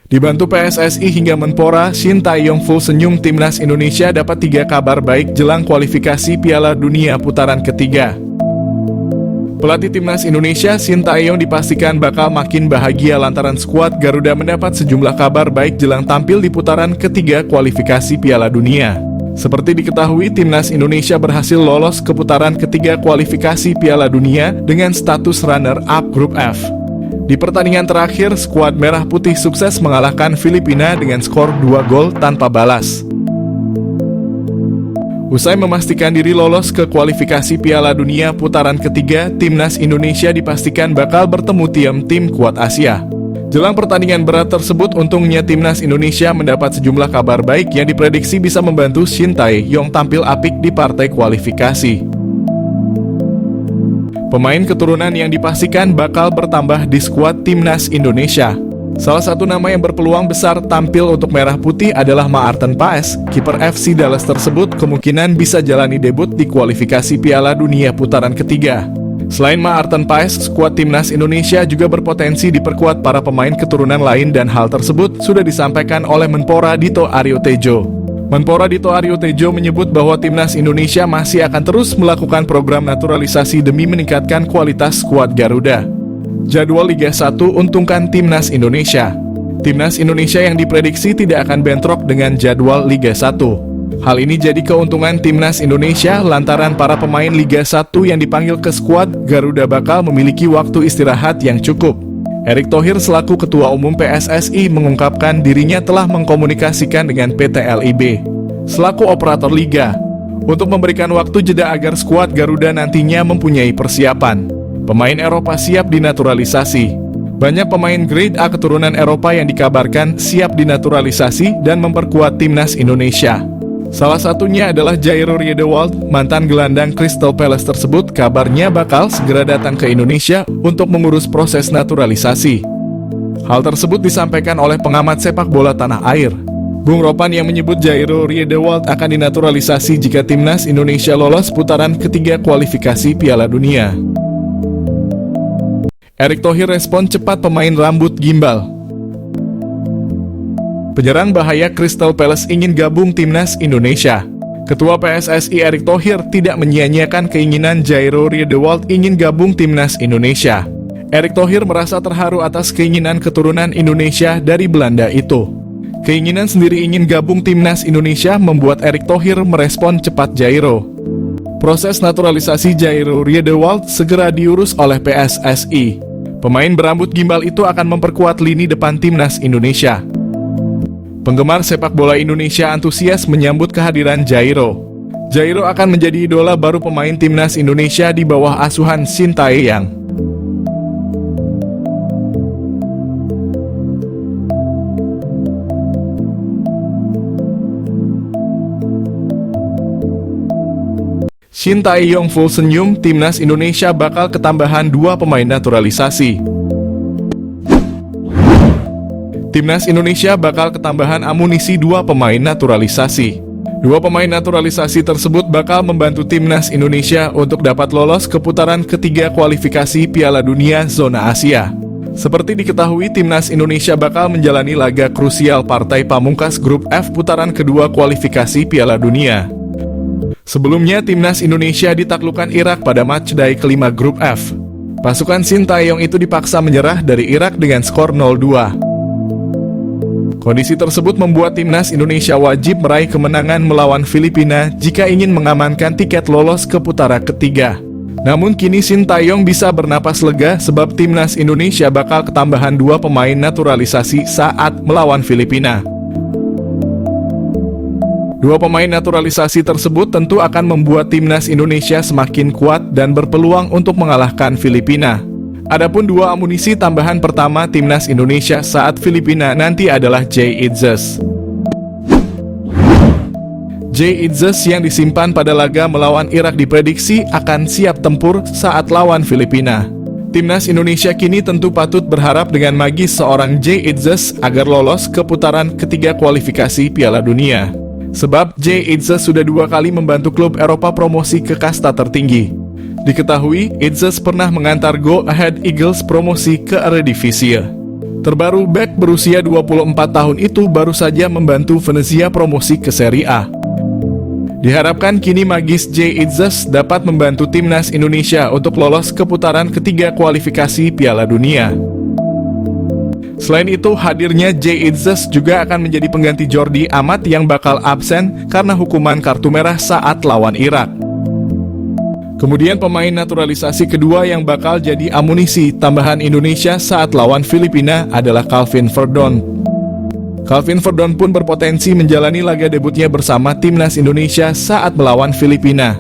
Dibantu PSSI hingga Menpora, Shin Tae-yong full senyum timnas Indonesia dapat 3 kabar baik jelang kualifikasi Piala Dunia putaran ketiga. Pelatih timnas Indonesia, Shin Tae-yong dipastikan bakal makin bahagia lantaran skuad Garuda mendapat sejumlah kabar baik jelang tampil di putaran ketiga kualifikasi Piala Dunia. Seperti diketahui, timnas Indonesia berhasil lolos ke putaran ketiga kualifikasi Piala Dunia dengan status runner-up Grup F. Di pertandingan terakhir, skuad Merah Putih sukses mengalahkan Filipina dengan skor 2 gol tanpa balas. Usai memastikan diri lolos ke kualifikasi Piala Dunia putaran ketiga, timnas Indonesia dipastikan bakal bertemu tim kuat Asia. Jelang pertandingan berat tersebut, untungnya timnas Indonesia mendapat sejumlah kabar baik yang diprediksi bisa membantu Shin Tae-yong tampil apik di partai kualifikasi. Pemain keturunan yang dipastikan bakal bertambah di skuad timnas Indonesia. Salah satu nama yang berpeluang besar tampil untuk Merah Putih adalah Maarten Paes. Kiper FC Dallas tersebut kemungkinan bisa jalani debut di kualifikasi Piala Dunia putaran ketiga. Selain Maarten Paes, skuad timnas Indonesia juga berpotensi diperkuat para pemain keturunan lain dan hal tersebut sudah disampaikan oleh Menpora Dito Aryo Tejo. Menpora Dito Aryo Tejo menyebut bahwa timnas Indonesia masih akan terus melakukan program naturalisasi demi meningkatkan kualitas skuad Garuda. Jadwal Liga 1 untungkan timnas Indonesia. Timnas Indonesia yang diprediksi tidak akan bentrok dengan jadwal Liga 1. Hal ini jadi keuntungan timnas Indonesia lantaran para pemain Liga 1 yang dipanggil ke skuad Garuda bakal memiliki waktu istirahat yang cukup. Erick Thohir selaku Ketua Umum PSSI mengungkapkan dirinya telah mengkomunikasikan dengan PT LIB selaku operator liga untuk memberikan waktu jeda agar skuad Garuda nantinya mempunyai persiapan. Pemain Eropa siap dinaturalisasi. Banyak pemain grade A keturunan Eropa yang dikabarkan siap dinaturalisasi dan memperkuat timnas Indonesia. Salah satunya adalah Jairo Riedewald, mantan gelandang Crystal Palace tersebut kabarnya bakal segera datang ke Indonesia untuk mengurus proses naturalisasi. Hal tersebut disampaikan oleh pengamat sepak bola tanah air, Bung Ropan, yang menyebut Jairo Riedewald akan dinaturalisasi jika timnas Indonesia lolos putaran ketiga kualifikasi Piala Dunia. Erick Thohir respon cepat pemain rambut gimbal. Penyerang bahaya Crystal Palace ingin gabung timnas Indonesia. Ketua PSSI Erick Thohir tidak menyia-nyiakan keinginan Jairo Riedewald ingin gabung timnas Indonesia. Erick Thohir merasa terharu atas keinginan keturunan Indonesia dari Belanda itu. Keinginan sendiri ingin gabung timnas Indonesia membuat Erick Thohir merespon cepat Jairo. Proses naturalisasi Jairo Riedewald segera diurus oleh PSSI. Pemain berambut gimbal itu akan memperkuat lini depan timnas Indonesia. Penggemar sepak bola Indonesia antusias menyambut kehadiran Jairo. Jairo akan menjadi idola baru pemain timnas Indonesia di bawah asuhan Shin Tae-yong. Shin Tae-yong full senyum, timnas Indonesia bakal ketambahan 2 pemain naturalisasi. Timnas Indonesia bakal ketambahan amunisi 2 pemain naturalisasi. 2 pemain naturalisasi tersebut bakal membantu timnas Indonesia untuk dapat lolos ke putaran ketiga kualifikasi Piala Dunia zona Asia. Seperti diketahui, timnas Indonesia bakal menjalani laga krusial partai pamungkas Grup F putaran kedua kualifikasi Piala Dunia. Sebelumnya, timnas Indonesia ditaklukkan Irak pada matchday kelima Grup F. Pasukan Shin Tae-yong itu dipaksa menyerah dari Irak dengan skor 0-2. Kondisi tersebut membuat timnas Indonesia wajib meraih kemenangan melawan Filipina jika ingin mengamankan tiket lolos ke putaran ketiga. Namun kini Shin Tae-yong bisa bernapas lega sebab timnas Indonesia bakal ketambahan 2 pemain naturalisasi saat melawan Filipina. 2 pemain naturalisasi tersebut tentu akan membuat timnas Indonesia semakin kuat dan berpeluang untuk mengalahkan Filipina. Adapun 2 amunisi tambahan pertama timnas Indonesia saat Filipina nanti adalah Jay Itzes. Jay Itzes yang disimpan pada laga melawan Irak diprediksi akan siap tempur saat lawan Filipina. Timnas Indonesia kini tentu patut berharap dengan magis seorang Jay Itzes agar lolos ke putaran ketiga kualifikasi Piala Dunia. Sebab Jay Itzes sudah 2 kali membantu klub Eropa promosi ke kasta tertinggi. Diketahui, Itzes pernah mengantar Go Ahead Eagles promosi ke Eredivisie. Terbaru, bek berusia 24 tahun itu baru saja membantu Venezia promosi ke Serie A. Diharapkan kini magis Jay Itzes dapat membantu timnas Indonesia untuk lolos ke putaran ketiga kualifikasi Piala Dunia. Selain itu, hadirnya Jay Itzes juga akan menjadi pengganti Jordi Amat yang bakal absen karena hukuman kartu merah saat lawan Irak. Kemudian pemain naturalisasi kedua yang bakal jadi amunisi tambahan Indonesia saat lawan Filipina adalah Calvin Verdon. Calvin Verdon pun berpotensi menjalani laga debutnya bersama timnas Indonesia saat melawan Filipina.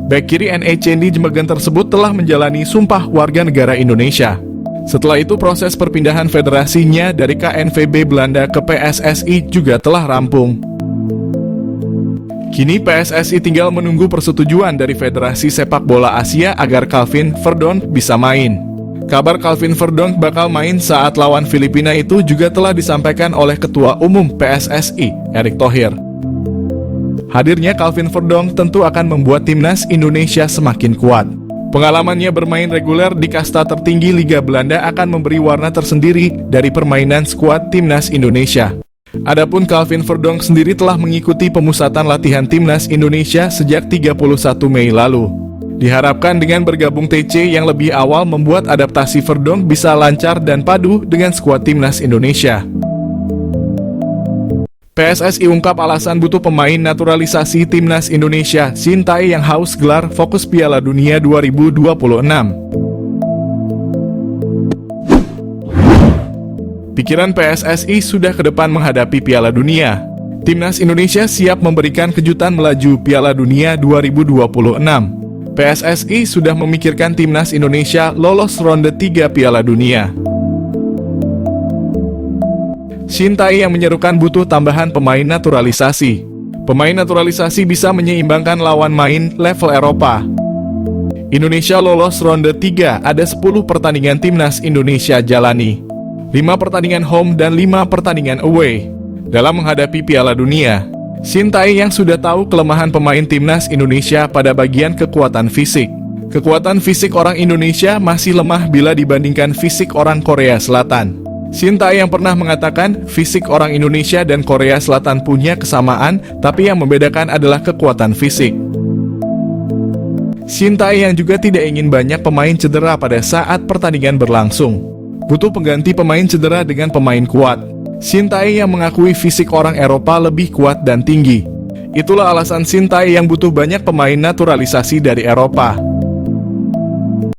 Bek kiri NE Cendi Jemegen tersebut telah menjalani sumpah warga negara Indonesia. Setelah itu proses perpindahan federasinya dari KNVB Belanda ke PSSI juga telah rampung. Kini PSSI tinggal menunggu persetujuan dari Federasi Sepak Bola Asia agar Calvin Verdon bisa main. Kabar Calvin Verdon bakal main saat lawan Filipina itu juga telah disampaikan oleh Ketua Umum PSSI, Erick Thohir. Hadirnya Calvin Verdon tentu akan membuat timnas Indonesia semakin kuat. Pengalamannya bermain reguler di kasta tertinggi Liga Belanda akan memberi warna tersendiri dari permainan skuad timnas Indonesia. Adapun Calvin Verdon sendiri telah mengikuti pemusatan latihan timnas Indonesia sejak 31 Mei lalu. Diharapkan dengan bergabung TC yang lebih awal membuat adaptasi Verdon bisa lancar dan padu dengan skuad timnas Indonesia. PSSI ungkap alasan butuh pemain naturalisasi timnas Indonesia, Sintayong yang haus gelar fokus Piala Dunia 2026. Pikiran PSSI sudah ke depan menghadapi Piala Dunia. Timnas Indonesia siap memberikan kejutan melaju Piala Dunia 2026. PSSI sudah memikirkan timnas Indonesia lolos ronde 3 Piala Dunia. Sintayong yang menyerukan butuh tambahan pemain naturalisasi. Pemain naturalisasi bisa menyeimbangkan lawan main level Eropa. Indonesia lolos ronde 3, ada 10 pertandingan timnas Indonesia jalani. 5 pertandingan home dan 5 pertandingan away. Dalam menghadapi Piala Dunia, Sintayong yang sudah tahu kelemahan pemain timnas Indonesia pada bagian kekuatan fisik. Kekuatan fisik orang Indonesia masih lemah bila dibandingkan fisik orang Korea Selatan. Sintayong yang pernah mengatakan fisik orang Indonesia dan Korea Selatan punya kesamaan, tapi yang membedakan adalah kekuatan fisik. Sintayong yang juga tidak ingin banyak pemain cedera pada saat pertandingan berlangsung. Butuh pengganti pemain cedera dengan pemain kuat. Sintayong yang mengakui fisik orang Eropa lebih kuat dan tinggi. Itulah alasan Sintayong yang butuh banyak pemain naturalisasi dari Eropa.